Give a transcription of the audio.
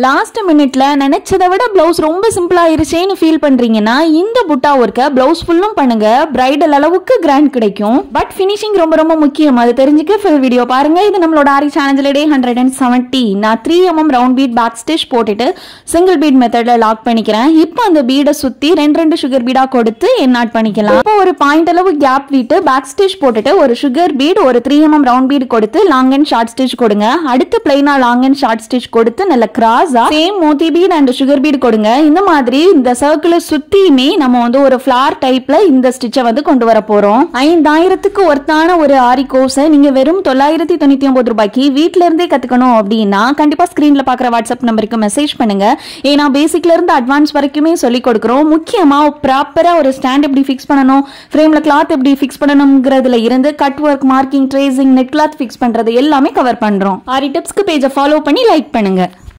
Last மினிட்ல நினைச்சதை விட பிளவுஸ் ரொம்ப சிம்பிளா ஆயிருச்சேன்னு ஃபீல் பண்றீங்கன்னா இந்த புட்டா ஒர்க்க பிளவுஸ் ஃபுல்லும் பண்ணுங்க. பிரைடல் அளவுக்கு கிராண்ட் கிடைக்கும். பட் ஃபினிஷிங் ரொம்ப ரொம்ப முக்கியம். அது தெரிஞ்சுக்க ஃபுல் வீடியோ பாருங்க. இது நம்மளோட ஆரி சேனல் டே 170. நான் 3mm round bead back stitch போட்டுட்டு சிங்கிள் பீட் மெத்தட்ல லாக் பண்ணிக்கிறேன். இப்போ அந்த பீடை சுத்தி ரெண்டு சுகர் பீடா கொடுத்து என்னாட் பண்ணிக்கலாம். இப்போ ஒரு பாயிண்ட் அளவு கேப் விட்டு பேக் ஸ்டிச் போட்டுட்டு ஒரு சுகர் பீட் ஒரு 3mm ரவுண்ட் பீட் கொடுத்து லாங் அண்ட் ஷார்ட் ஸ்டிச் கொடுங்க. அடுத்து பிளைனா லாங் அண்ட் ஷார்ட் ஸ்டிச் கொடுத்து நல்ல கிராஸ் சேம் மோத்தி பீட் அண்ட் சுகர் பீட் கொடுங்க. இந்த மாதிரி இந்த சர்க்கிள் சுத்தியுமே நம்ம வந்து ஒரு ஃபிளார் டைப்ல இந்த ஸ்டிச்சை வந்து கொண்டு வர போறோம். 5000க்கு ஒர்த்தான ஒரு ஆரி கோர்ஸை நீங்க வெறும் 999 ரூபாய்க்கு வீட்ல இருந்தே கத்துக்கணும் அப்படின்னா கண்டிப்பா ஸ்கிரீன்ல பாக்குற வாட்ஸ்அப் நம்பருக்கு மெசேஜ் பண்ணுங்க. ஏன்னா பேசிக்ல இருந்து அட்வான்ஸ் வரைக்குமே சொல்லி கொடுக்கிறோம். முக்கியமா ப்ராப்பரா ஒரு ஸ்டாண்ட் எப்படி ஃபிக்ஸ் பண்ணணும், ஃப்ரேம்ல கிளாத் எப்படி ஃபிக்ஸ் பண்ணணும்ங்கிறதுல இருந்து cut work, marking, tracing, net cloth fix பண்றது எல்லாமே கவர் பண்றோம். ஆரி டிப்ஸ்க்கு பேஜை ஃபாலோ பண்ணி லைக் பண்ணுங்க.